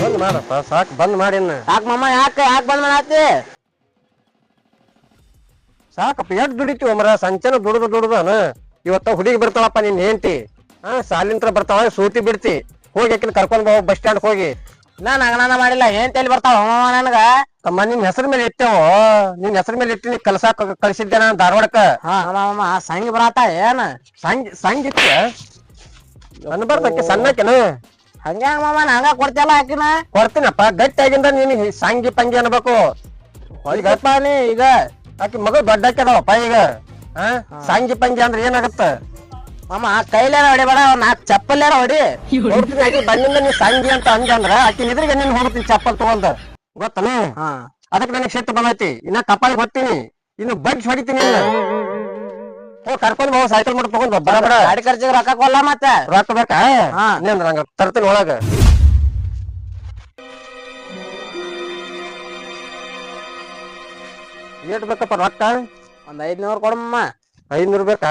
ಬಂದ್ ಮಾಡಪ್ಪ ಸಾಕ್ ಬಂದ್ ಮಾಡಿನ ಯಾಕ ಮಾಮ ಯಾಕೆ ಬಂದ್ ಮಾಡತ್ತಿ ಸಾಕಪ್ಪ ಎಷ್ಟ್ ದುಡಿತೀವ ಮರ ಸಂಚನ ದುಡ್ದನ ಇವತ್ತ ಹುಡುಗಿ ಬರ್ತಾಳಪ್ಪ ನಿನ್ ಹೆಂಡತಿ ಸಾಲಿಂತ್ರ ಬರ್ತಾವ ಸೂತಿ ಬಿಡ್ತಿ ಹೋಗಿ ಆಕಿನ ಕರ್ಕೊಂಡ್ ಬಾ ಬಸ್ ಸ್ಟ್ಯಾಂಡ್ ಹೋಗಿ ನಾನ್ ಅಂಗನ ಮಾಡಿಲ್ಲ ಏನ್ ತಲಿ ಬರ್ತಾವ ಮಾಮ ನನಗ ತಮ್ಮ ನಿನ್ ಹೆಸರ ಮೇಲೆ ಇಟ್ಟೇವ ನಿನ್ ಹೆಸರ ಮೇಲೆ ಇಟ್ಟು ಕಲ್ಸಾಕ್ ಕಳ್ಸಿದ್ದೆ ನಾನು ಧಾರವಾಡಕ್ಕ ಮಾಮ ಸಂಗಿ ಬರತ್ತ ಏನ್ ಸಂಜ ಇತ್ತ ಅನ್ಬಾರ್ದಕ್ಕೆ ಸಣ್ಣಕೇನು ಹಂಗ ಮಾಮ ಹಂಗ ಕೊಡ್ತಿಯಲ್ಲ ಆಕಿನ ಕೊಡ್ತೀನಪ್ಪ ಗಟ್ಟಿ ಆಗಿಂದ ನೀನ್ ಸಂಗಿ ಪಂಗಿ ಅನ್ಬೇಕು ನೀ ಈಗ ಆಕಿ ಮಗಳು ದೊಡ್ಡ ಹಾಕ್ಯದವಪ್ಪ ಈಗ ಸಂಗಿ ಪಂಗಿ ಅಂದ್ರೆ ಏನಾಗತ್ತ ಮಾಮ ಕೈಲಾರ ಹೊಡಿಬೇಡ ನಾಕ್ ಚಪ್ಪಲ್ಲಾರ ಹೊಡಿ ನೋಡ್ತೀನಿ ಆಕಿ ಬಂದಿಂದ ನೀ ಸಂಗಿ ಅಂತ ಅಂದ್ರ ಆಕಿ ನಿದ್ರಿಗೆ ನೀನ್ ಹೋಗ್ತೀನಿ ಚಪ್ಪಲ್ ತಗೊಂಡ್ ಗೊತ್ತನ ಅದಕ್ಕೆ ನನಗೆ ಸಿಟ್ಟು ಬಂದೈತಿ ಇನ್ನ ಕಪಾಳಿಗೆ ಹೊತ್ತೀನಿ ಇನ್ನು ಬಗ್ಗಿ ಹೊಡಿತೀನಿ ಕರ್ಕೊಂಡ್ ಹೋಗ್ ಸೈಕಲ್ ಮಾಡಿ ತಗೊಂಡ್ ಬರಬೇಡ ಗಾಡಿ ಖರ್ಚಿಗೆ ರೊಕ್ಕ ಕೊಲ್ಲ ಮತ್ತೆ ರೊಕ್ಕ ಬೇಕಾ ನೀನ್ ನಂಗ ತರ್ತೀನಿ ಒಳಗ ಏಟ್ ಬೇಕಪ್ಪ ರೊಕ್ಕ ಒಂದ್ 500 ಕೊಡಮ್ಮ 500 ಬೇಕಾ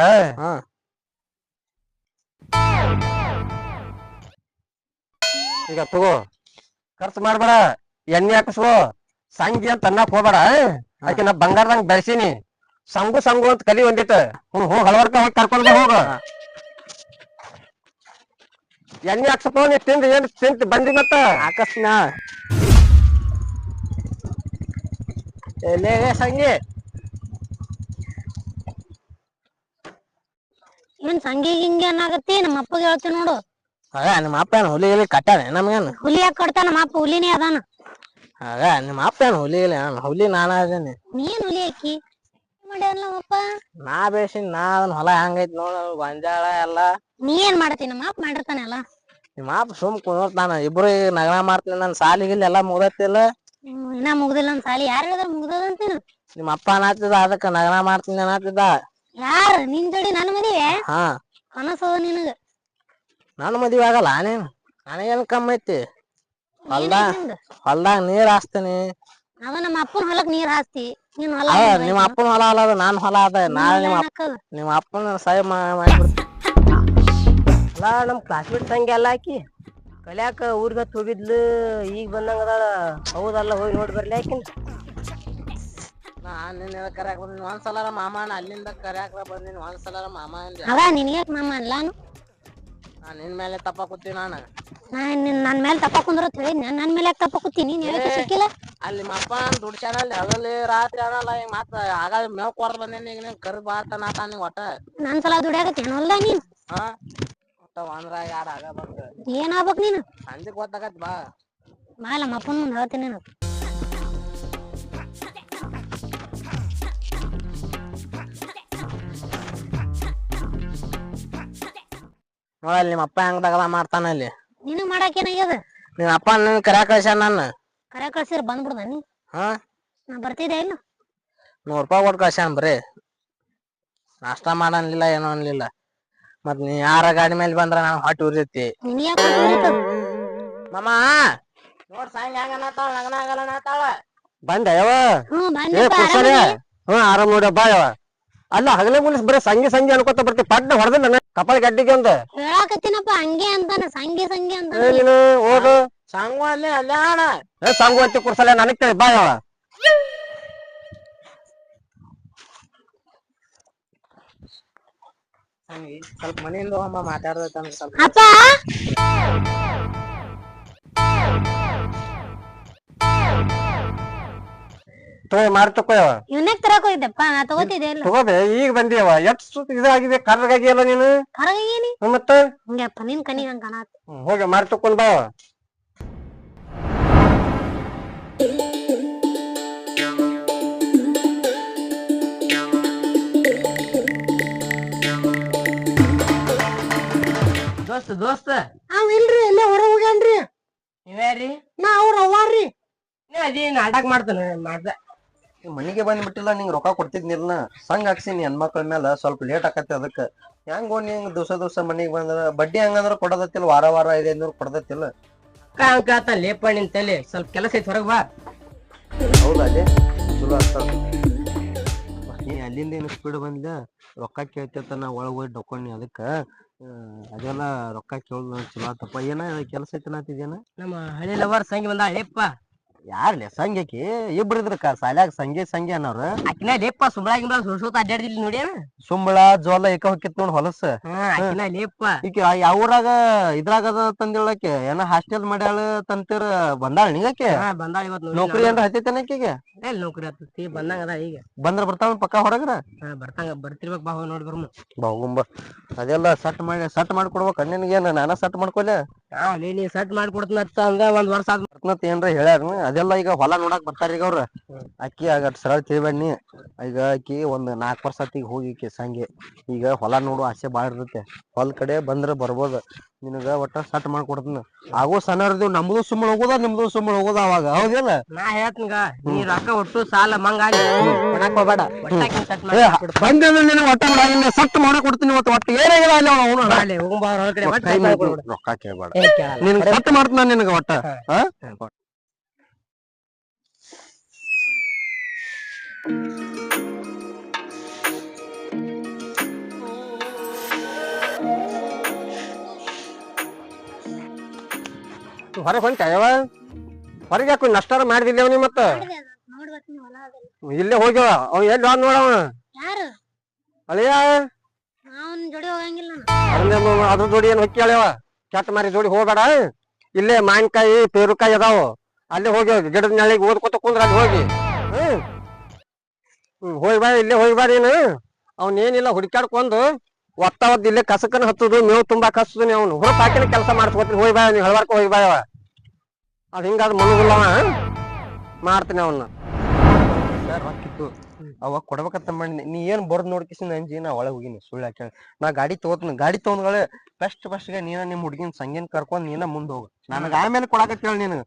ಈಗ ತಗೋ ಖರ್ಚು ಮಾಡ್ಬೇಡ ಎಣ್ಣೆ ಹಾಕಿಸ್ಕೋ ಸಂಗಿ ಅಂತ ಅನ್ನಕ್ ಹೋಗ್ಬೇಡ ಆಕೆ ನಾ ಬಂಗಾರದಂಗ ಬೆಳೆಸೀನಿ ಸಂಗು ಅಂತ ಕಲಿ ಒಂದಿಟ್ಟು ಹೋಗ್ ಹಳವರ್ಕ ಹೋಗಿ ಕರ್ಕೊಂಡ್ ಹೋಗ ಎಣ್ಣೆ ಹಾಕ್ಸಪ್ಪ ನೀ ತಿಂದು ಏನ್ ತಿಂತ ಬಂದಿ ಮತ್ತ ಹಾಕಸ್ನ ಎಲೆ ಸಂಗಿ ಏನ್ ಸಂಗಿ ಹಿಂಗೆ ಏನಾಗತ್ತಿ ನಮ್ಮ ಅಪ್ಪಗೆ ಹೇಳ್ತೀನಿ ನೋಡು ನಿಮ್ಮ ಅಪ್ಪ ಏನ್ ಹುಲಿ ಗಿಲಿ ಕಟ್ಟಾನೆ ನಮ್ಗೇನು ಹುಲಿ ಯಾಕೆ ಕಟ್ತಾನ ನಮ್ಮ ಅಪ್ಪ ಹುಲಿನೇ ಅದಾನ ನಿಮ್ಮ ಅಪ್ಪ ಏನ್ ಹುಲಿ ಗಿಲಿ ಹುಲಿ ನಾನ ಅದೇನಿ ನೀನ್ ಹುಲಿ ಹಾಕಿ ಮಾಡ್ಯಾನ ನಮ್ಮಪ್ಪ ನಾ ಬೇಸಿನ್ ನಾ ಅದನ್ನ ಹೊಲ ಹೆಂಗೈತಿ ನೋಡ ಗೊಂಜಾಳ ಎಲ್ಲ ನೀ ಏನ್ ಮಾಡತಿ ನಮ್ಮ ಅಪ್ಪ ಮಾಡಿರ್ತಾನಲ್ಲ ನಿಮ್ಮ ಅಪ್ಪ ಸುಮ್ ಕುಂದ್ರತಾನ ಇಬ್ರು ನಗರ ಮಾಡ್ತೀನಿ ನನ್ ಸಾಲಿಗಿಲ್ಲ ಎಲ್ಲಾ ಮುಗ್ದತ್ತಿಲ್ಲ ಇನ್ನ ಮುಗ್ದಿಲ್ಲ ಒಂದ್ ಸಾಲಿ ಯಾರು ಹೇಳಿದ್ರ ಮುಗ್ದದಂತೀನ ನಿಮ್ಮ ಅಪ್ಪ ಅನ್ನತ್ತಿದ ಅದಕ್ಕ ನಗರ ಮಾಡ್ತೀನಿ ಅನ್ನತ್ತಿದ್ದ ಯಾರ ನಿನ್ ಜೋಡಿ ನನ್ನ ಮದುವೆ ಹಾ ಕನಸದ ನಿನಗ ನನ್ನ ಮದ್ವೆ ಆಗಲ್ಲ ನೀನ್ ನನಗೇನ್ ಕಮ್ಮಿ ಐತಿ ಹೊಲ್ದಾಗ ನೀರ್ ಹಾಸ್ತೀನಿ ಅದ ನಮ್ಮ ಅಪ್ಪನ ಹೊಲಕ್ ನೀರ್ ಹಾಸ್ತಿ ನೀನ್ ಹೊಲ ನಿಮ್ಮ ಅಪ್ಪನ ಹೊಲ ಅಲ್ಲ ನಾನ್ ಹೊಲ ಅದ ನಾಳೆ ನಿಮ್ಮ ಅಪ್ಪನ ಸಹಾಯ ಮಾಡ್ಬಿಡ್ತೀನಿ ಅಲ್ಲ ನಮ್ ಕ್ಲಾಸ್ಮೇಟ್ ಸಂಗಿ ಎಲ್ಲ ಹಾಕಿ ಕಲ್ಯಾಕ ಊರ್ಗತ್ ಹೋಗಿದ್ಲು ಈಗ ಬಂದಂಗ ಅದ ಹೌದಲ್ಲ ಹೋಗಿ ನೋಡಿ ಬರ್ಲಿ ಆಕಿನ್ ನಾನ್ ನಿನ್ನ ಕರ್ಯಾಕ್ ಬಂದಿನಿ ಒಂದ್ಸಲ ಮಾಮನ ಅಲ್ಲಿಂದ ಕರ್ಯಾಕ ಬಂದಿನಿ ಒಂದ್ಸಲ ಮಾಮ ಅಂದೆ ಅದ ನಿನ್ಗ್ಯಾಕ್ ಮಾಮ ಅಲ್ಲಾನು ನಾನ್ ನಿನ್ ಮೇಲೆ ತಪ್ಪ ಕೂತೀನಿ ನನ್ ಮೇಲೆ ತಪ್ಪ ಕುಂದ್ರತ್ ಹೇಳಿ ನನ್ ಮೇಲೆ ಯಾಕೆ ತಪ್ಪ ಕೂತೀನಿ ನೀನ್ ಹೇಳಕ್ಕೆ ಸಿಕ್ಕಿಲ್ಲ ಅಲ್ಲಿ ನಿಮ್ಮ ಅಪ್ಪ ದುಡ್ಸ್ಯಾನಲ್ಲಿ ಹಗಲಿ ರಾತ್ರಿ ಅನ್ನಲ್ಲ ಈಗ ಮತ್ತ ಆಗ ಮೇವ್ ಕೊರ್ದ್ ಬಂದೇನಿ ಈಗ ನೀನ್ ಕರ್ ಬಾತ ನಾತ ನೀವ್ ಒಟ್ಟ ನನ್ ಸಲ ದುಡಿಯಾಕತ್ತೇನ ಹೊಲ್ದ ನೀನ್ ಒಟ್ಟ ಒಂದ್ರ ಯಾರ ಆಗ ಬಂದ ಏನ್ ಆಗ್ಬೇಕ್ ನೀನು ಸಂಜೆ ಗೊತ್ತಾಗತ್ ಬಾ ನಮ್ಮ ಅಪ್ಪನ ಮುಂದೆ ಹೇಳ್ತೀನಿ ನಾನು ನೋಡಲ್ಲಿ ನಿಮ್ಮ ಅಪ್ಪ ಹೆಂಗ್ ತಗದ ಮಾಡ್ತಾನ ಅಲ್ಲಿ ನಿನಗ್ ಮಾಡಾಕ ಏನಾಗ್ಯದ ನಿಮ್ಮ ಅಪ್ಪ ನನ್ ಕರ್ಯಾಕ ಕಳ್ಸ್ಯಾನ ನನ್ನ ಕರೆ ಕಳ್ಸಿರ್ ಬಂದ್ಬಿಡ್ದ ನೀ ನಾ ಬರ್ತಿದ್ದೆ ಇಲ್ಲ ₹100 ಕೊಟ್ಟು ಕಳ್ಸ್ಯಾನ ಬರೀ ನಾಷ್ಟ ಮಾಡನ್ಲಿಲ್ಲ ಏನೋ ಅನ್ಲಿಲ್ಲ ಮತ್ ನೀ ಯಾರ ಗಾಡಿ ಮೇಲೆ ಬಂದ್ರ ನಾನು ಹೊಟ್ಟಿ ಉರಿತೈತಿ ಮಾಮ ನೋಡ್ ಸಾಯಂಗ್ ಹೆಂಗ ಅನ್ನತಾಳ ನಗನ ಆಗಲ್ಲ ಅನ್ನತಾಳ ಬಂದ ಯಾವ ಆರಾಮ್ ನೋಡ ಬಾ ಯಾವ ಅಲ್ಲ ಹಗಲೇ ಮುಗಿಸ್ ಬರೀ ಸಂಗಿ ಅನ್ಕೋತ ಬರ್ತಿ ಪಟ್ನ ಹೊಡೆದಿಲ್ಲ ಕಪಾಳ ಗಡ್ಡಿಗೆ ಒಂದು ಹೇಳಾಕತ್ತೀನಪ್ಪ ಹಂಗೆ ಅಂತಾನ ಸಂಗಿ ಅಂತ ನೀನು ಓದು ಸಂಗು ಅಲ್ಲಿ ಅಲ್ಲೇ ಅಣ್ಣ ಸಂಗು ಅಂತ ಕುರ್ಸಲ್ಲ ನನಗ್ ಕೇಳಿ ಬಾ ಯಾವ ಸ್ವಲ್ಪ ಮನೆಯಿಂದ ಹೋಗಮ್ಮ ಮಾತಾಡ್ದ ಸ್ವಲ್ಪ ಅಪ್ಪ ಮಾಡಿ ತಕೋಯವ ಇವನ್ಯಾಕ್ ತರಕ್ ಹೋಗಿದ್ದಪ್ಪ ನಾ ತಗೋತಿದ್ದೆ ಇಲ್ಲ ತಗೋದೆ ಈಗ ಬಂದಿಯವ ಎಷ್ಟು ಇದಾಗಿದೆ ಕರ್ರಗಾಗಿಯಲ್ಲ ನೀನು ಕರಗೇನಿ ಮತ್ತ ಹಂಗಪ್ಪ ನಿನ್ ಕನಿ ಹಂಗ ಕಾಣತ್ ಹೋಗಿ ಮಾಡಿ ತಕೊಂಡ್ ಬಾ ದೋಸ್ತ ಅವ್ ಇಲ್ರಿ ಇಲ್ಲೇ ಹೊರ ಹೋಗ್ಯಾನ್ರಿ ನೀವ್ಯಾರಿ ನಾ ಅವ್ರ ಅವ್ವಾರ್ರಿ ಅದೇ ನಾಟಕ ಮಾಡ್ತಾನ ಮಾಡ್ದ ಮನಿಗೆ ಬಂದ್ಬಿಟ್ಟಿಲ್ಲ ನಿಂಗ್ ರೊಕ್ಕ ಕೊಡ್ತಿದ್ನಿರ್ನ ಸಂಗ್ ಹಾಕ್ಸಿನಿ ಹೆಣ್ಮಕ್ಳ ಮೇಲೆ ಸ್ವಲ್ಪ ಲೇಟ್ ಆಕತಿ ಅದಕ್ಕ ಹೆಂಗೋ ನಿಂಗ್ ದಿವಸ ಮನಿಗ್ ಬಂದ್ರ ಬಡ್ಡಿ ಹಂಗಂದ್ರ ಕೊಡದತ್ತಿಲ್ಲ ವಾರ 500 ಕೊಡದತ್ತಿಲ್ಲ ಕಾತ ಲೇಪ ನಿನ್ ತಲೆ ಸ್ವಲ್ಪ ಕೆಲಸ ಐತಿ ಹೊರಗ್ ಬಾ ಹೌದಾ ಅದೇ ಚಲೋ ಆಗ್ತದ ನೀ ಅಲ್ಲಿಂದ ಏನು ಸ್ಪೀಡ್ ಬಂದ ರೊಕ್ಕ ಕೇಳ್ತಿರ್ತ ನಾ ಒಳಗ್ ಹೋಗಿ ಡೊಕ್ಕೊಂಡಿ ಅದಕ್ಕ ಅದೆಲ್ಲ ರೊಕ್ಕ ಕೇಳೋದು ಚಲೋ ಆತಪ್ಪ. ಏನ ಕೆಲಸ ಐತೆ ಅನ್ನತ್ತಿದೇನ? ನಮ್ಮ ಹಳಿ ಲವರ್ ಸಂಗಿ ಬಂದ ಲೇಪ್ಪ. ಯಾರ್ಲೆ ಸಂಗ್ಯಾಕಿ? ಇಬ್ರು ಇದ್ರ ಸಾಲ್ಯಾಗ ಸಂಗಿ ಅನ್ನೋರು. ಆಕಿನ ಲೇಪ್ಪ ಸುಂಬಳ ಗಿಂಬಳ ಸುಳ್ಸೋತ ಅಡ್ಡಾಡ್ದಿಲ್ಲ ನೋಡಿ. ಸುಂಬಳ ಜೋಲ ಏಕ ಹೊಕ್ಕಿತ್ ನೋಡ್ ಹೊಲಸ. ಆಕಿನ ಲೇಪ್ಪ. ಈಕಿ ಯಾವ ಊರಾಗ ಇದ್ರಾಗದ ತಂದಿಳಕ್ಕೆ ಏನ ಹಾಸ್ಟೆಲ್ ಮಾಡ್ಯಾಳ ತಂತಿರ ಬಂದಾಳ ನೀಗಕ್ಕೆ? ಬಂದಾಳ ಇವತ್ ನೋಡಿ. ನೌಕರಿ ಏನ್ರ ಹತ್ತೈತೇನ ಆಕಿಗೆ? ಎಲ್ಲಿ ನೌಕರಿ ಹತ್ತತಿ ಬಂದಂಗ ಅದ ಈಗ. ಬಂದ್ರ ಬರ್ತಾವ ಪಕ್ಕ ಹೊರಗ್ರ? ಬರ್ತಿರ್ಬೇಕ್ ಬಾ ಹೋಗಿ ನೋಡಿ ಬರ್ಮ. ಬಾಗುಂಬ ಅದೆಲ್ಲ ಸಟ್ ಮಾಡಿ ಕೊಡ್ಬೇಕ ನಿನಗೇನ ನಾನ ಸಟ್ ಮಾಡ್ಕೊಲೆ? ನೀ ಸಟ್ ಮಾಡ್ಕೊಡ್ತನ ಅಂದ ಒಂದ್ ವರ್ಷ ಆದ್ಮತ್ ಏನ್ರ ಹೇಳ್ಯಾರ. ಅದೆಲ್ಲ ಈಗ ಹೊಲ ನೋಡಾಕ್ ಬರ್ತಾರ ಈಗ ಅವ್ರ. ಅಕ್ಕಿ ಆಗ ಸರಳ ತಿಳಿಬೇಡ್ನಿ. ಈಗ ಆಕಿ ಒಂದ್ 4 ವರ್ಷ ಆತಿಗ್ ಹೋಗಿಕಿ ಸಂಗಿ. ಈಗ ಹೊಲ ನೋಡು ಆಸೆ ಬಾಳ ಇರ್ತೈತೆ. ಹೊಲ್ ಕಡೆ ಬಂದ್ರ ಬರ್ಬೋದ. ನಿನಗ ಒಟ್ಟ ಸಟ್ ಮಾಡ್ಕೊಡ್ತನ. ಆಗೋ ಸಣ್ಣರ್ದೇವ್ ನಮ್ದು ಸುಮ್ಮಳ ಹೋಗೋದ ನಿಮ್ದು ಸುಮ್ಮಳ ಹೋಗೋದ ಅವಾಗ, ಹೌದಿಲ್ಲ? ನಾ ಹೇಳ್ತನಗ ನೀ ರೊಕ್ಕ ಒಟ್ಟು ಸಾಲ ಮಂಗಾಲಿ ಕೊಡಾಕ್ ಹೋಗ್ಬೇಡ. ಬಂದ ಒಟ್ಟ ಸಟ್ ಮಾಡಕ್ ಕೊಡ್ತೀನಿ. ಒಟ್ಟು ಏನಾಗಿಲ್ಲ ಅಲ್ಲಿ ರೊಕ್ಕ ಕೇಳ್ಬೇಡ. ನಿನ್ ಸಟ್ ಮಾಡ್ತೀನಿ ನಿನಗ ಒಟ್ಟ. ಹೊರಗೆ ಹೊಂಟ ಯಾವ ಹೊರಗೆ ಯಾಕೆ ನಷ್ಟಾರ ಮಾಡಿದಿಲ್ಲ ಅವನಿ ಮತ್ತ ಇಲ್ಲೇ ಹೋಗ್ಯವ. ಅವ್ ಎಲ್ಲಿ ಹೋದ್ ನೋಡವ ಅಳಿಯ ಅದ್ರ ಜೋಡಿ ಏನ್ ಹೊಕ್ಕಿ ಅಳ್ಯವ. ಕೆಟ್ಟ ಮಾರಿ ಜೋಡಿ ಹೋಗ್ಬೇಡ. ಇಲ್ಲೇ ಮಾವಿನಕಾಯಿ ಪೇರುಕಾಯಿ ಅದಾವ. ಅಲ್ಲೇ ಹೋಗಿ ಗಿಡದ ನೆಳಿಗೆ ಓದ್ಕೊತ ಕುಂದ್ರ ಅಲ್ಲಿ ಹೋಗಿ. ಹೋಗಿ ಬಾ. ಇಲ್ಲೇ ಹೋಗಿ ಬಾ. ನೀನು ಅವ್ನೇನಿಲ್ಲ ಹುಡುಕ್ಯಾಡ್ಕೊಂಡು ಒತ್ತ ಇಲ್ಲೇ ಕಸಕನ ಹತ್ತುದು ಮೇವು ತುಂಬಾ ಕಸ್ತದ. ನೀವು ಅವ್ನು ಹೊರತ್ ಹಾಕಿನ ಕೆಲಸ ಮಾಡ್ಸ್ಕೊತೀನಿ. ಹೋಗಿ ಬಾ. ನೀವು ಹಳವಾರ್ಕ ಹೋಗಿ ಬಾಯವ. ಅದ್ ಹಿಂಗಾದ್ ಮನುಗುಲ್ಲವ ಮಾಡ್ತೀನಿ ಅವನ್ನ. ಹಾಕಿತ್ತು ಅವಾಗ ಕೊಡ್ಬೇಕಂತ ಮಾಡಿ ನೀ ಏನ್ ಬರ್ದ್ ನೋಡ್ಕಿಸಿನ ಅಂಜಿ ನಾ ಒಳಗೆ ಹೋಗಿನಿ. ಸುಳ್ಳು ಹಾಕಿ ನಾ ಗಾಡಿ ತಗೊಂಡ್ಗಳೇ ಫಸ್ಟ್ಗೆ ನೀನ ನಿಮ್ ಹುಡ್ಗಿನ್ ಸಂಗೀನ್ ಕರ್ಕೊಂಡ್ ನೀನ ಮುಂದ್ ಹೋಗ. ನನಗ ಆಮೇಲೆ ಕೊಡಾಕತ್ತೇಳ ನೀನು.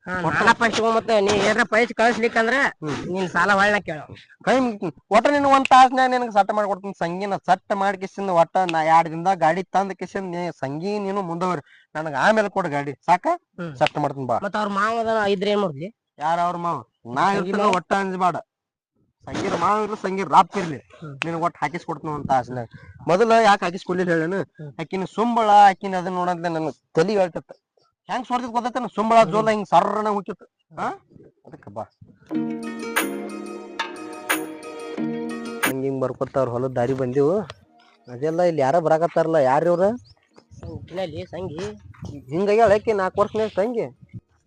ಮತ್ತೆ ನೀ ಏನಾರ ಪೈಸ್ ಕಳಿಸ್ಲಿಕ್ಕಂದ್ರ ನೀನ್ ಸಾಲ ಹೊಳ್ಳ ಕೇಳ ಕೈ ಮುಗಿತೀನಿ. ಒಟ್ಟ ನೀನು ಒಂದ್ ತಾಸ್ನ್ಯಾಗ ನಿನಗೆ ಸಟ್ಟ ಮಾಡ್ಕೊಡ್ತೀನಿ. ಸಂಗೀನ ಸಟ್ಟ ಮಾಡ್ಕಿಸಿಂದ ಒಟ್ಟ ನಾ 2 ದಿನದಾಗ ಗಾಡಿ ತಂದ್ ಕಿಸಿಂದ ಸಂಗೀ ನೀನು ಮುಂದವ್ರಿ. ನನಗ ಆಮೇಲೆ ಕೊಡ ಗಾಡಿ ಸಾಕ. ಸಟ್ಟ ಮಾಡ್ತೀನಿ ಬಾ. ಮತ್ತ ಅವ್ರ ಮಾವ ಇದ್ರ ಏನ್ ಮಾಡ್ಲಿ? ಯಾರ ಅವ್ರ ಮಾವ? ನಾ ಇರ್ತೀನಿ. ಒಟ್ಟ ಅಂಜಬಾಡ. ಸಂಗೀರ್ ಮಾವ ಇರ್ಲಿ ಸಂಗೀರ್ ರಾಪ್ ಇರ್ಲಿ ನಿನಗ್ ಒಟ್ಟು ಹಾಕಿಸ್ಕೊಡ್ತೀನಿ ಅಂತ ಆಸೆನಾಗ. ಮೊದಲ ಯಾಕೆ ಹಾಕಿಸ್ಕೊಡ್ಲಿಲ್ಲ ಹೇಳೇನು? ಆಕಿನ ಸುಂಬಳ ಆಕಿನ ಅದನ್ನ ನೋಡಂತ ನನ್ ತಲಿ ಹೇಳ್ತತ್ತ. ಹೆಂಗ್ ಸೊಡ್ತಿದ್ ಗೊತ್ತೈತೇನ? ಸುಂಬಳ ಜೋಲ ಹಿಂಗ್ ಸರ್ರನ ಹುಟ್ಟಿತ್ತು. ಅದಕ್ಕ ಬಾ. ಹಿಂಗ್ ಬರ್ಕೊತ ಅವ್ರ ಹೊಲದ ದಾರಿ ಬಂದಿವು. ಅದೆಲ್ಲ ಇಲ್ಲಿ ಯಾರ ಬರಾಕತ್ತಾರಲ್ಲ. ಯಾರಿವ್ರ? ಸಂಗಿ ಹಿಂಗಾಗಿ ಅಳಕಿ 4 ವರ್ಷ ತಂಗಿ.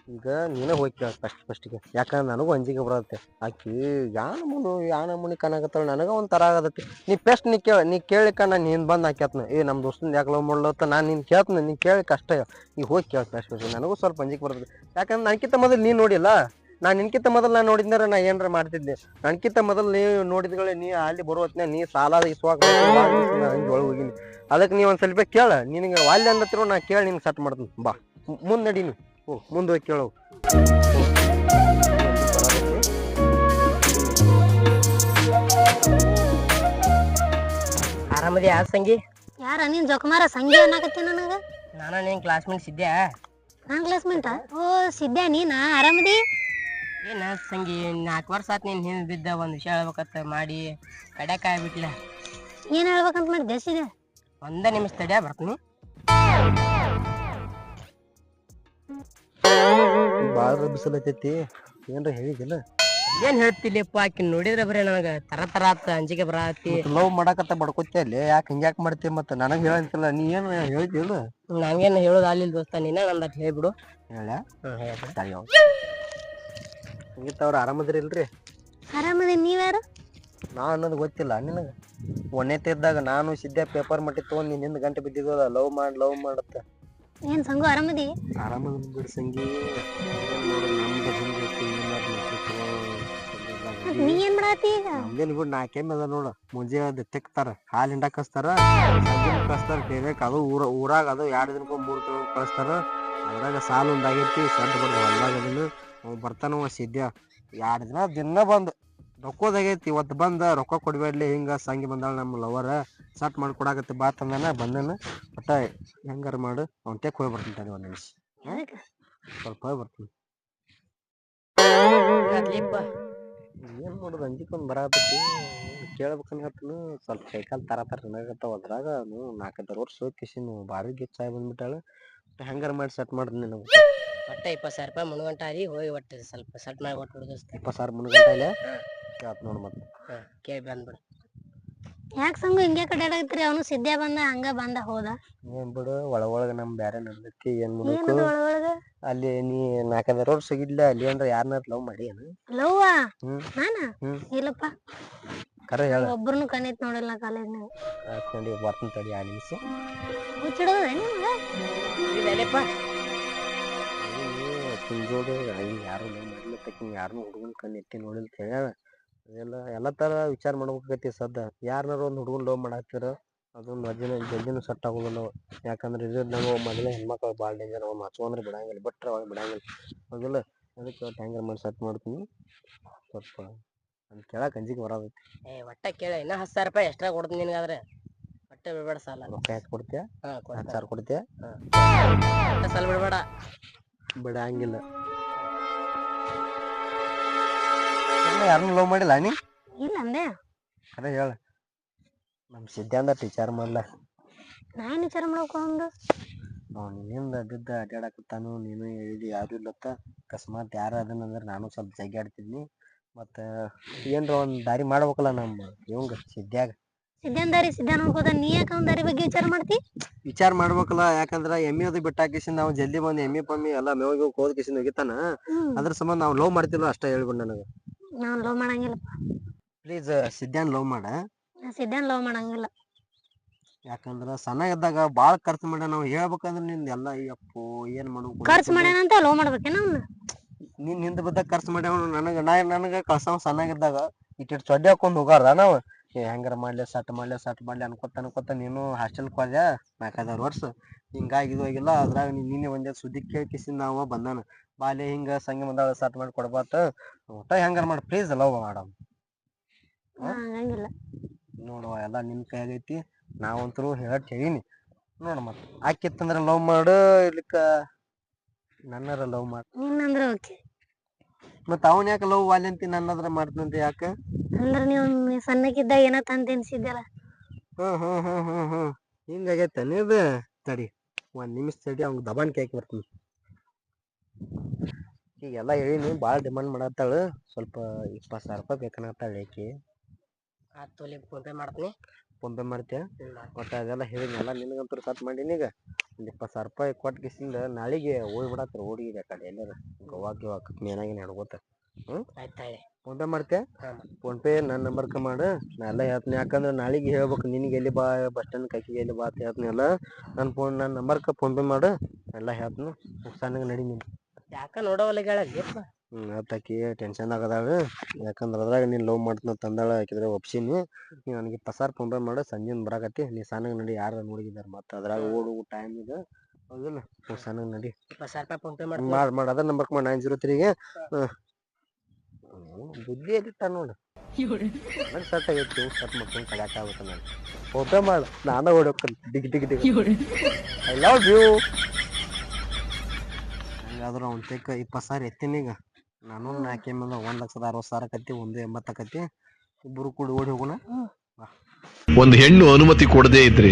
ಈಗ ನೀನ ಹೋಗಿ ಕೇಳ ಫಸ್ಟಿಗೆ. ಯಾಕಂದ್ರೆ ನನಗೂ ಅಂಜಿಕೆ ಬರತ್ತೆ. ಆಕಿ ಯಾನ ಮುನಿ ಕನಾಗತ್ತಾಳ. ನನಗ ಒಂದ್ ತರ ಆಗದತಿ. ನೀ ಕೇಳಿಕ ನಾನು ಹಿಂದ್ ಬಂದ್ ಹಾಕ್ಯಾತ್ನ. ನಮ್ ದೋಸ್ತನ್ ಯಾಕೆ ಲವ್ ಮಾಡ್ಲತ್ತ ನಾನ್ ನಿನ್ ಕೇಳ್ತನ. ನೀನ್ ಕೇಳಿಕ್ ಅಷ್ಟ ಈಗ ಹೋಗಿ ಕೇಳ ಫಸ್ಟ್. ನನಗೂ ಸ್ವಲ್ಪ ಅಂಜಿಕೆ ಬರ್ತದೆ. ಯಾಕಂದ್ರೆ ನನ್ಕಿಂತ ಮೊದಲು ನೀನ್ ನೋಡಿಲ್ಲ. ನಾನ್ ನಿನ್ಕಿಂತ ಮೊದಲು ನಾ ನೋಡಿದ್ನಾರ ನಾ ಏನ್ರ ಮಾಡ್ತಿದ್ದೆ. ನನ್ಕಿಂತ ಮೊದಲು ನೀ ನೋಡಿದ್ಗಳೇ ನೀ ಅಲ್ಲಿ ಬರುವತ್ನ ನೀ ಸಾಲ ಇಸ್ವಾಗ ಹಂಗೆ ಒಳಗೆ ಹೋಗಿನಿ. ಅದಕ್ಕೆ ನೀ ಒಂದ್ ಸ್ವಲ್ಪ ಕೇಳ. ನಿನಗೆ ವಾಲ್ಯ ಅಂದತ್ತಿರೋ ನಾ ಕೇಳಿ ನಿನ್ಗೆ ಸಟ್ ಮಾಡ್ತೀನಿ ಬಾ. ಮುಂದ್ ನಡಿ. ನೀ ಮುಂದೆ ಹೋಗಿ ಕೇಳವು. ಆರಾಮದಿ ಆ ಸಂಗಿ? ಯಾರ ನೀನ್ ಜೊಕಮಾರ ಸಂಗಿ ಅನ್ನಕತ್ತಿ ನನಗ? ನಾನ ನಿನ್ ಕ್ಲಾಸ್ಮೇಟ್ ಸಿದ್ಯಾ. ನಾನ್ ಕ್ಲಾಸ್ಮೇಟ? ಓ ಸಿದ್ಯಾ ನೀನ ಆರಾಮದಿ? ಏನ ಸಂಗಿ 4 ವರ್ಷ ಆತ್ ನೀನ್ ಹಿಂದ್ ಬಿದ್ದ ಒಂದ್ ವಿಷಯ ಹೇಳ್ಬೇಕತ್ತ ಮಾಡಿ ಕಡ್ಯಾಕ ಆಗ್ಬಿಟ್ಲ. ಏನ್ ಹೇಳ್ಬೇಕಂತ ಮಾಡಿದ್ದೆ ಸಿದ್ಯಾ? 1 ನಿಮಿಷ ತಡ್ಯಾ ಬರ್ತೀನಿ. ಬಾಳ ಬಿಸಿಲೈತೈತಿ. ಏನ್ರ ಹೇಳಿದಿಲ್ಲ? ಏನ್ ಹೇಳ್ತಿಲ್ಲಪ್ಪ. ಆಕಿನ್ ನೋಡಿದ್ರೆ ಬರೀ ನನಗ ತರ ಆತ ಅಂಜಿಕೆ ಬರತಿ. ಲವ್ ಮಾಡಕತ್ತ ಬಡ್ಕೊತಿ ಅಲ್ಲಿ. ಯಾಕೆ ಹಿಂಗ್ಯಾಕ್ ಮಾಡ್ತಿ? ಮತ್ತ ನನಗ್ ಹೇಳಂತಿಲ್ಲ. ನೀ ಏನ್ ಹೇಳ್ತಿಲ್ಲ? ನಂಗೇನ್ ಹೇಳೋದು ಆಲಿಲ್ ದೋಸ್ತ. ನೀನ ನಂದಟ್ ಹೇಳ್ಬಿಡು. ಸಂಗೀತವ್ರ ಆರಾಮದ್ರಿ ಇಲ್ರಿ? ಆರಾಮದಿ. ನೀವ್ಯಾರು? ನಾ ಅನ್ನೋದು ಗೊತ್ತಿಲ್ಲ ನಿನಗ? 1ನೇ ಇದ್ದಾಗ ನಾನು ಸಿದ್ದೆ ಪೇಪರ್ ಮಟ್ಟಿ ತಗೊಂಡ್ ನೀನ್ ಹಿಂದ್ ಗಂಟೆ ಬಿದ್ದಿದ್ವಲ್ಲ ಲವ್ ಮಾಡತ್ತ. ಏನ್ ಸಂಗು ಆರಾಮದಿ? ಆರಾಮದ ಬಿಡ್ ಸಂಗಿ. ನೀ ಏನ್ ಮಾಡಾತಿ ಈಗ? ನಮ್ದೇನ್ ಬಿಡ್ 4 ಎಮ್ಮೆ ಅದ ನೋಡ. ಮುಂಜಾನೆ ತೆಕ್ತಾರ ಹಾಲ್ ಹಿಂಡ ಕಸ್ತಾರ ಕಸ್ತಾರ ಡೈರೆಕ್ಟ್. ಅದು ಊರಾಗ ಅದು 2 ದಿನಕ್ಕೂ 3 ದಿನಕ್ಕೂ ಕಳಿಸ್ತಾರ. ಅದ್ರಾಗ ಸಾಲ ಒಂದಾಗೈತಿ. ಸಡ್ಡ ಬಡ್ದು ಹೊಲ್ದಾಗ ಅದನ್ನು ಅವ್ ಬರ್ತಾನವ ಸಿದ್ಯ. 2 ದಿನ ಬಂದ್ ರೊಕ್ಕೋದಾಗೈತಿ. ಇವತ್ತು ಬಂದ ರೊಕ್ಕ ಕೊಡ್ಬೇಡ್ಲಿ ಹಿಂಗ ಸಂಗಿ ಬಂದಾಳ ನಮ್ಮ ಲವರ ಸಟ್ ಮಾಡ್ಕೊಡಾಕತ್ತಿ ಬಾ ತಂದಾನ. ಬಂದನ ಒಟ್ಟ ಹೆಂಗಾರ ಮಾಡು. ಅವ್ನ ತೆಕ್ ಹೋಗಿ ಬರ್ತೀನಿ 1 ನಿಮಿಷ. ಸ್ವಲ್ಪ ಹೋಗಿ ಬರ್ತೀನಿ. ಏನ್ ಮಾಡೋದು ಅಂಜಿಕೊಂಡ್ ಬರಾತೈತಿ ಕೇಳ್ಬೇಕನ್ಗತ್ತನು ಸ್ವಲ್ಪ ಕೈಕಾಲ್ ತರ ನನಗತ್ತಾವ ಅದ್ರಾಗ 4-5 ವರ್ಷ ಹೋಗಿಸಿನ್ ಭಾರಿ ಗಿಚ್ಚಾಗಿ ಬಂದ್ಬಿಟ್ಟಾಳ ಹೆಂಗಾರ ಮಾಡಿ ಸೆಟ್ ಮಾಡಿದ್ನಿ ನಾವು ಒಟ್ಟ 20,000 ರೂಪಾಯಿ ಮುನ್ಗಂಟ ಆರಿ ಹೋಗಿ ಒಟ್ಟು ಸ್ವಲ್ಪ ಸೆಟ್ ಮಾಡಿ ಕೊಟ್ಬಿಡು ದೋಸ್ತ. 20,000 ಮುನ್ಗಂಟ ಇಲ್ಲ ಕೇಳತ್ ನೋಡ್ ಮತ್ತೆ ಕೇಳಿ ಬಂದ್ಬಿಡು. ಯಾಕೆ ಸಂಗು ಹಿಂಗೆ ಕಡ್ಡಾಡಕತ್ರಿ? ಅವನು ಸಿದ್ದೆ ಬಂದ ಹಂಗ ಬಂದ ಹೋದ. ಏನ್ ಬಿಡು ಒಳಗ ನಮ್ ಬ್ಯಾರೆ ನಡ್ದೈತಿ ಏನ್ ಮಾಡ್ಬೇಕು ಏನದು ಒಳಗೊಳಗ? ಅಲ್ಲಿ ನೀ 4-5 ವರ್ಷ ಸಿಗಿದ್ಲ ಅಲ್ಲಿ ಅಂದ್ರೆ ಯಾರನ್ನಾರ ಲವ್ ಮಾಡಿ ಏನು ಲವ್ವಾ? ಹ್ಮ್ ನಾನ ಹ್ಮ್ ಇಲ್ಲಪ್ಪ, ಕರೆ ಹೇಳ ಒಬ್ರನು ಕಣ್ಣಿತ್ ನೋಡಿಲ್ಲ ಕಾಲೇಜ್ನಾಗ. ನೋಡಿ ಬರ್ತಂತ ತಡಿ 2 ನಿಮಿಷ ಹುಚ್ಚಿಡೋದ ನಿಮ್ಗ? ಇದೇನಪ್ಪ ಕುಂಜೋಡು ಯಾರು ಲವ್ ಮಾಡ್ಲತ್ತಕ್ಕ ಯಾರನ್ನೂ ಹುಡುಗನ್ ಕಣ್ಣು ಎತ್ತಿ ನೋಡಿಲ್ಲ ಹೇಳ್ಯಾಳ ಎಲ್ಲ ತರ ವಿಚಾರ ಮಾಡ್ಬೇಕಾಗೈತಿ ಸದ್ದ ಯಾರನ್ನಾರ ಒಂದ್ ಹುಡುಗನ್ ಲವ್ ಮಾಡಾಕ್ತಿರ ಅದೊಂದು ಜಲ್ದಿನೂ ಸೆಟ್ ಆಗೋದಿಲ್ಲ ಯಾಕಂದ್ರೆ ಇದು ನಾವು ಮೊದಲೇ ಹೆಣ್ಮಕ್ಳು ಭಾಳ ಡೇಂಜರ್ ಅವ್ ಹಚ್ಕೊಂಡ್ರೆ ಬಿಡಂಗಿಲ್ಲ ಬಿಟ್ರೆ ಅವಾಗ ಬಿಡಂಗಿಲ್ಲ ಹೌದಿಲ್ಲ ಅದಕ್ಕೆ ಹೆಂಗಾರ ಮಾಡಿ ಸೆಟ್ ಮಾಡ್ತೀನಿ ಸ್ವಲ್ಪ ಅಲ್ಲಿ ಕೇಳಕ್ ಅಂಜಿಕೆ ಬರೋದೈತಿ. ಒಟ್ಟ ಕೇಳ ಇನ್ನ 10,000 ರೂಪಾಯಿ ಎಕ್ಸ್ಟ್ರಾ ಕೊಡ್ತೀನಿ ನಿನಗಾದ್ರೆ ಒಟ್ಟ ಬಿಡ್ಬೇಡ ಸಾಲ. ರೊಕ್ಕ ಯಾಕೆ ಕೊಡ್ತೀಯ? ಹಾ 10,000 ಕೊಡ್ತೀಯ? ಒಟ್ಟ ಸಾಲ ಬಿಡ್ಬೇಡ. ಬಿಡಂಗಿಲ್ಲ. ಯಾರನ್ನು ಲವ್ ಮಾಡಿಲ್ಲ ನೀ? ಇಲ್ಲ ಅಂದೆ. ಅದೇ ಹೇಳ ನಮ್ ಸಿದ್ಧಾಂತ ಟೀಚರ್ ಮಾಡ್ಲ ನಾ ಏನ್ ವಿಚಾರ ಮಾಡ್ಕೊಂಡು ನೀನಿಂದ ಬಿದ್ದ ಅಡ್ಡಾಡಕತ್ತಾನು ನೀನು ಹೇಳಿದಿ ಯಾರು ಇಲ್ಲತ್ತ ಅಕಸ್ಮಾತ್ ಯಾರ ಅದನ್ನಂದ್ರೆ ನಾನು ಸ್ವಲ್ಪ ಜಗ್ಗಾಡ್ತಿದ್ನಿ ಮತ್ತ ಏನ್ರ ಒಂದ್ ದಾರಿ ಮಾಡ್ಬೇಕಲ್ಲ ನಮ್ಮ ಇವಂಗ ಸಿದ್ಧಾಗ ಸಿದ್ಧಾನ್ ದಾರಿ ಸಿದ್ಧ ನೋಡ್ಕೋದ ನೀ ಯಾಕ ಅವ್ನ ದಾರಿ ಬಗ್ಗೆ ವಿಚಾರ ಮಾಡ್ತಿ? ವಿಚಾರ ಮಾಡ್ಬೇಕಲ್ಲ ಯಾಕಂದ್ರ ಎಮ್ಮಿ ಅದು ಬಿಟ್ಟಾಕಿಸಿಂದ ನಾವು ಜಲ್ದಿ ಬಂದ್ ಎಮ್ಮಿ ಪಮ್ಮಿ ಎಲ್ಲಾ ಮೇವಿಗೆ ಹೋದ್ ಕಿಸಿಂದ ಹೋಗಿತಾನ ಅದ್ರ ಸಂಬಂಧ ನಾವು ಲವ್ ಮಾಡ್ತಿಲ್ಲ ಅಷ್ಟ ಹೇಳ್ಬಿಡ್ ನನಗ. ನಾನ್ ಲವ್ ಮಾಡಂಗಿಲ್ಲಪ್ಪ. ಪ್ಲೀಸ್ ಸಿದ್ಧಾನ್ ಲವ್ ಮಾಡ. ನಾ ಸಿದ್ಧಾನ್ ಲವ್ ಮಾಡಂಗಿಲ್ಲ. ಯಾಕಂದ್ರ ಸಣ್ಣ ಇದ್ದಾಗ ಬಾಳ ಖರ್ಚು ಮಾಡ್ಯ ನಾವ್ ಹೇಳ್ಬೇಕಂದ್ರ ನಿಂದ ಎಲ್ಲಾ ಅಪ್ಪು ಏನ್ ಮಾಡ್ಬೇಕು ಖರ್ಚು ಮಾಡ್ಯಾನಂತ ಲವ್ ಮಾಡ್ಬೇಕೇನ ಅವ್ನ? ನೀನ್ ಹಿಂದ ಬಿದ್ದಾಗ ಖರ್ಚು ಮಾಡ್ಯಾವ ನನಗ ಕಳ್ಸವ್ ಸಣ್ಣಗಿದ್ದಾಗ ಇಟ್ಟಿಟ್ ಚೊಡ್ಡಿ ಹಾಕೊಂಡ್ ಹೋಗಾರ ನಾವ್ ಹೆಂಗಾರ ಮಾಡ್ಲಿ ಸಟ್ ಮಾಡ್ಲಿ ಅನ್ಕೊತ ನೀನು ಹಾಸ್ಟೆಲ್ಕ್ ಹೋದ್ಯಾ 4-5 ವರ್ಷ ಹಿಂಗಾಗಿ ಇದು ಆಗಿಲ್ಲ ಅದ್ರಾಗ ನಿನ್ನೆ ಒಂದೇ ಸುದ್ದಿ ಕೇಳ್ಕಿಸಿಂದ ನಾವ ಬಂದಾನ ಬಾಲ್ಯ ಹಿಂಗ ಸಂಗಿ ಬಂದಾಳ ಸಟ್ ಮಾಡಿ ಕೊಡ್ಬಾತ ಒಟ್ಟ ಹೆಂಗಾರ ಮಾಡಿ ಪ್ಲೀಸ್ ಲವ್ ಮಾಡಮ್. ಹಂಗಿಲ್ಲ ನೋಡುವ ಎಲ್ಲಾ ನಿಮ್ ಕೈಯಾಗೈತಿ ನಾವಂತರೂ ಹೇಳೀನಿ ನೋಡ ಮತ್ ಆಕಿತ್ತಂದ್ರ ಲವ್ ಮಾಡು ಇರ್ಲಿಕ್ಕ ನನ್ನರ ಲವ್ ಮಾಡ. ನಿನ್ನಂದ್ರ ಓಕೆ. ಮತ್ ಅವನ್ ಯಾಕ ಲವ್ ವಾಲಿ ಅಂತಿ ನನ್ನದ್ರ ಮಾಡ್ತಂತ ಯಾಕ? ಅಂದ್ರ ನೀವು ಸಣ್ಣಕ್ಕಿದ್ದಾಗ ಏನೋ ತಂದ್ ತಿನ್ಸಿದ್ಯಲ್ಲ. ಹ್ಮ್ ಹಿಂಗಾಗೈತೆ ನೀದ ತಡಿ 1 ನಿಮಿಷ ತಡಿ ಅವ್ನ್ ದಬಾಣಿಕೆ ಹಾಕಿ ಬರ್ತೀನಿ. ಈಗೆಲ್ಲ ಹೇಳಿನಿ ಬಾಳ ಡಿಮಾಂಡ್ ಮಾಡತ್ತಾಳ ಸ್ವಲ್ಪ 20,000 ರೂಪಾಯಿ ಬೇಕನ್ನತ್ತಾಳ ಆಕಿ. ತೊಲಿ ಫೋನ್ ಪೇ ಮಾಡ್ತೀನಿ. ಫೋನ್ ಪೇ ಮಾಡ್ತೀಯ? ಒಟ್ಟ ಅದೆಲ್ಲ ಹೇಳಿದ್ನಲ್ಲ ನಿನಗಂತೂ ಸಟ್ ಮಾಡೀನಿ ಈಗ ಒಂದು 20,000 ರೂಪಾಯಿ ಕೊಟ್ಟು ಕಿಸಿಂದ ನಾಳೆಗೆ ಹೋಗ್ಬಿಡತ್ರ ಓಡಿಗೆ ಆ ಕಡೆ ಎಲ್ಲಾರ ಗೋವಾಕ್ ಮೇನಾಗಿನ ಹಿಡ್ಕೋತ. ಫೋನ್ ಪೇ ಮಾಡ್ತೀಯ? ಫೋನ್ ಪೇ ನನ್ನ ನಂಬರ್ಕ ಮಾಡು ನಾ ಎಲ್ಲ ಹೇಳ್ತೀನಿ ಯಾಕಂದ್ರೆ ನಾಳೆಗೆ ಹೇಳ್ಬೇಕು ನಿನಗೆ ಎಲ್ಲಿ ಬಾ ಬಸ್ ಸ್ಟ್ಯಾಂಡ್ ಕೈಕಿಗೆ ಎಲ್ಲಿ ಬಾ ಅಂತ ಹೇಳ್ತೀನಿ ಎಲ್ಲ ನನ್ನ ನಂಬರ್ಕ ಫೋನ್ ಪೇ ಮಾಡು ಎಲ್ಲ ಹೇಳ್ತೀನಿ ಸಣ್ಣಗೆ ನಡಿ ನೀನು. ಯಾಕ ನೋಡವಲ್ಲ ಆತಾಕಿ ಟೆನ್ಷನ್ ಆಗದಾಳ ಯಾಕಂದ್ರೆ ಅದ್ರಾಗ ನೀನ್ ಲವ್ ಮಾಡ್ತೀನಿ ತಂದಾಳ ಹಾಕಿದ್ರೆ ಒಪ್ಸಿನಿ ನೀ ನನಗೆ 20,000 ಫೋನ್ ಪೇ ಮಾಡು ಸಂಜೆ ಬರಾಕತ್ತಿ ನೀ ಸಣ್ಣಗೆ ನಡಿ ಯಾರು ನೋಡಿದಾರ ಮತ್ತೆ ಅದ್ರಾಗ ಓಡು ಟೈಮ್ ಇದೆ ಹೌದಿಲ್ಲ ಸಣ್ಣಗೆ ನಡಿ 20,000 ರೂಪಾಯಿ ಫೋನ್ ಪೇ ಮಾಡಿ ಅದ್ರ ನಂಬರ್ಕ್ ಮಾಡಿ 903ಗೆ ಬುದ್ಧಿ ಎಲ್ಲಿಟ್ಟ ನೋಡು ಸಟ್ ಆಗೈತಿ ಸಟ್ ಮಾಡ್ಕೊಂಡು ಕಳ್ಯಾಕ ಆಗುತ್ತೆ ನಾನು ಫೋನ್ ಪೇ ಮಾಡು ನಾನು ಓಡೋಕ್ಕಂತ ಡಿಗ್ ಐ ಲವ್ ಯು. ಹಂಗಾದ್ರೂ ಅವ್ನ ತೆಕ್ಕ 20,000 ಎತ್ತೀನೀಗ ನಾನು 4 ಮಂದ 1,60,000 ಕತ್ತಿ 1,80 ಕತ್ತಿ ಇಬ್ಬರು ಕೂಡ ಓಡಿ ಹೋಗೋಣ. ಒಂದು ಹೆಣ್ಣು ಅನುಮತಿ ಕೊಡದೇ ಇದ್ರೆ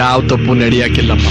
ಯಾವ ತಪ್ಪು ನಡೆಯಾಕಿಲ್ಲಪ್ಪ.